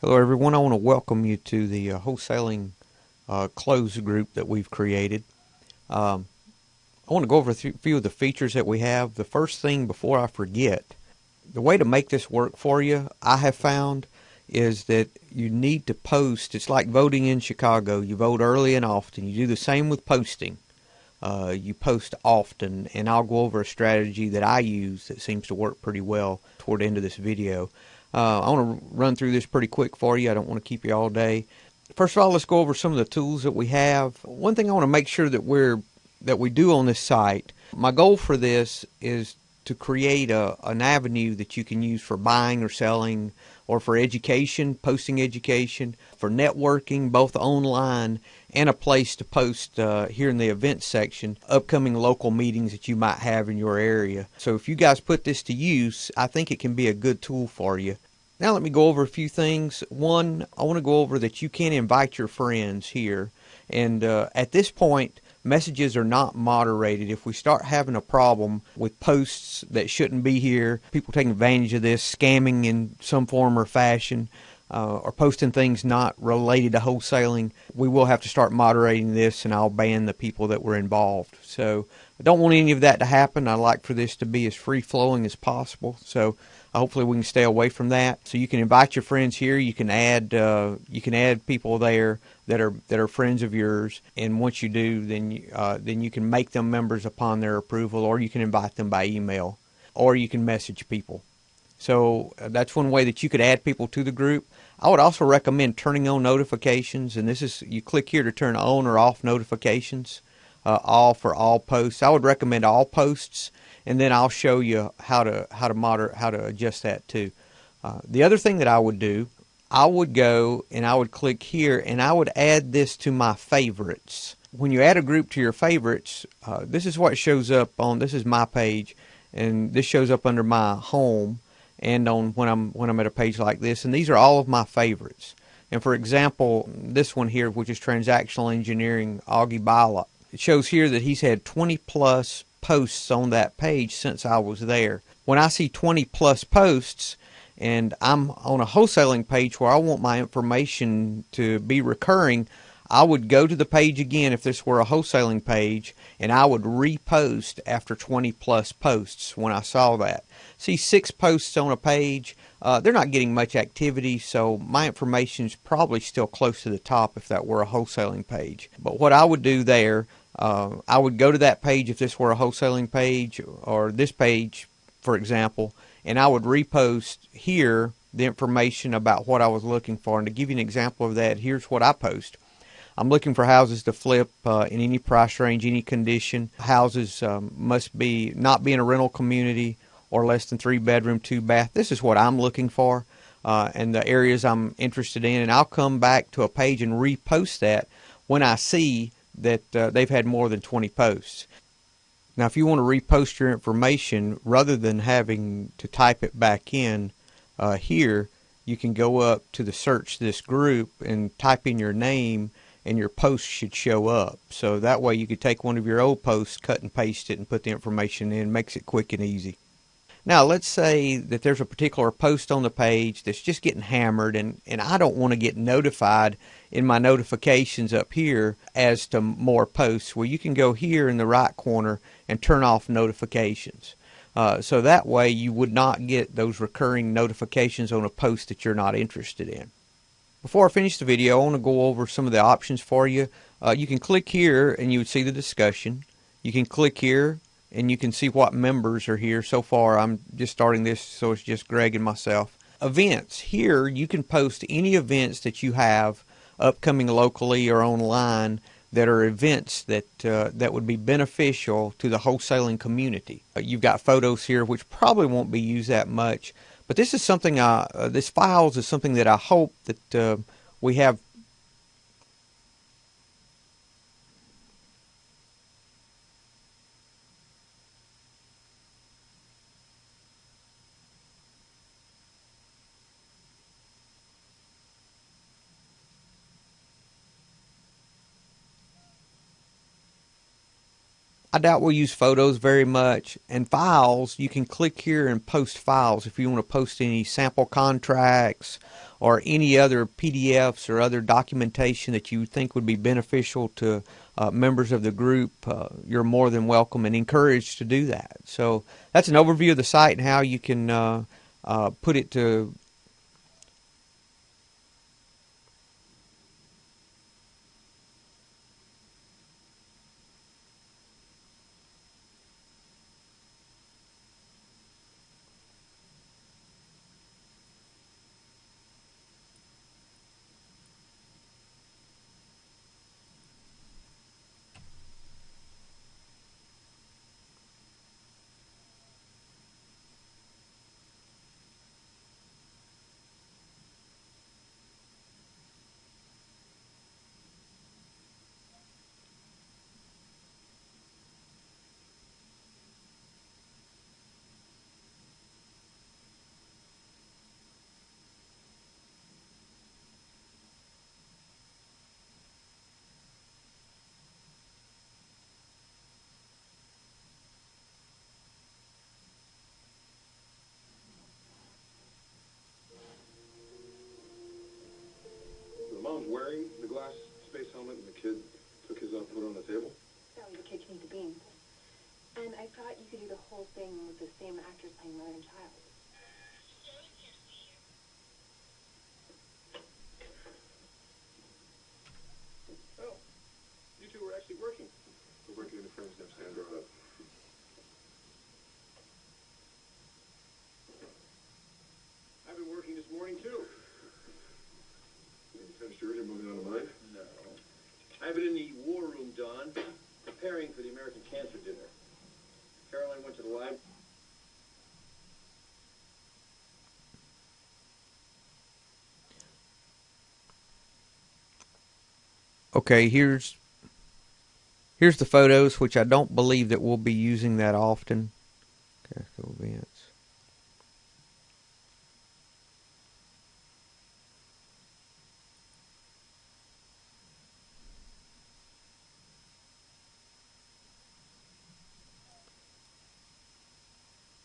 Hello everyone, I want to welcome you to the wholesaling closed group that we've created. I want to go over a few of the features that we have. The first thing before I forget, the way to make this work for you, I have found, is that you need to post. It's like voting in Chicago. You vote early and often. You do the same with posting. You post often, and I'll go over a strategy that I use that seems to work pretty well toward the end of this video. I want to run through this pretty quick for you. I don't want to keep you all day. First of all, let's go over some of the tools that we have. One thing I want to make sure that we do on this site. My goal for this is to create an avenue that you can use for buying or selling, or for education, posting education, for networking, both online, and a place to post here in the events section, upcoming local meetings that you might have in your area. So if you guys put this to use, I think it can be a good tool for you. Now let me go over a few things. One, I want to go over that you can invite your friends here. And at this point, messages are not moderated. If we start having a problem with posts that shouldn't be here, people taking advantage of this, scamming in some form or fashion, or posting things not related to wholesaling, we will have to start moderating this, and I'll ban the people that were involved. So I don't want any of that to happen. I like for this to be as free-flowing as possible. So hopefully we can stay away from that. So you can invite your friends here. You can add people there that are friends of yours, and once you do, then you can make them members upon their approval, or you can invite them by email, or you can message people. So that's one way that you could add people to the group. I would also recommend turning on notifications, and this is, you click here to turn on or off notifications, all for all posts. I would recommend all posts, and then I'll show you how to adjust that too. The other thing that I would do, I would go and I would click here and I would add this to my favorites. When you add a group to your favorites, this is what shows up on, this is my page, and this shows up under my home and on when I'm at a page like this, and these are all of my favorites. And for example, this one here, which is Transactional Engineering, Augie Bila, it shows here that he's had 20 plus posts on that page since I was there. When I see 20 plus posts, and I'm on a wholesaling page where I want my information to be recurring, I would go to the page again if this were a wholesaling page, and I would repost after 20 plus posts when I saw that. See, 6 posts on a page, they're not getting much activity, so my information is probably still close to the top if that were a wholesaling page. But what I would do there, I would go to that page if this were a wholesaling page, or this page, for example, and I would repost here the information about what I was looking for. And to give you an example of that, here's what I post. I'm looking for houses to flip in any price range, any condition. Houses must not be in a rental community or less than 3 bedroom, 2 bath. This is what I'm looking for and the areas I'm interested in. And I'll come back to a page and repost that when I see that they've had more than 20 posts. Now, if you want to repost your information, rather than having to type it back in here, you can go up to the search this group and type in your name, and your post should show up. So that way you could take one of your old posts, cut and paste it, and put the information in. Makes it quick and easy. Now, let's say that there's a particular post on the page that's just getting hammered, and I don't want to get notified in my notifications up here as to more posts. Well, you can go here in the right corner and turn off notifications. So that way you would not get those recurring notifications on a post that you're not interested in. Before I finish the video, I want to go over some of the options for you. You can click here and you would see the discussion. You can click here and you can see what members are here. So far, I'm just starting this, so it's just Greg and myself. Events. Here, you can post any events that you have upcoming locally or online that are events that would be beneficial to the wholesaling community. You've got photos here, which probably won't be used that much, but this is something, this files is something that I hope that we have. I doubt we'll use photos very much. And files, you can click here and post files if you want to post any sample contracts or any other PDFs or other documentation that you think would be beneficial to members of the group, you're more than welcome and encouraged to do that. So that's an overview of the site and how you can put it to The mom's wearing the glass space helmet, and the kid took his off and put it on the table? That was the kid can eat the beans. And I thought you could do the whole thing with the same actors playing mother and child. Oh, you two were actually working. We're working in the friend's nest, Sandra. I've been working this morning, too. You finished yours? You're moving on to mine? No. I've been in the war room, Don, preparing for the American Cancer Dinner. Caroline went to the library. okay, here's the photos, which I don't believe that we'll be using that often. Casco events.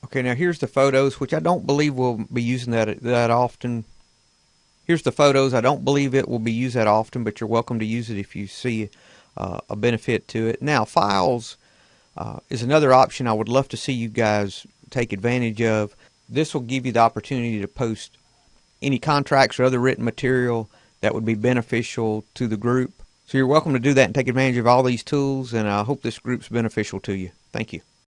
Okay, now here's the photos, which I don't believe we'll be using that often. Here's the photos. I don't believe it will be used that often, but you're welcome to use it if you see a benefit to it. Now, files is another option I would love to see you guys take advantage of. This will give you the opportunity to post any contracts or other written material that would be beneficial to the group. So you're welcome to do that and take advantage of all these tools, and I hope this group's beneficial to you. Thank you.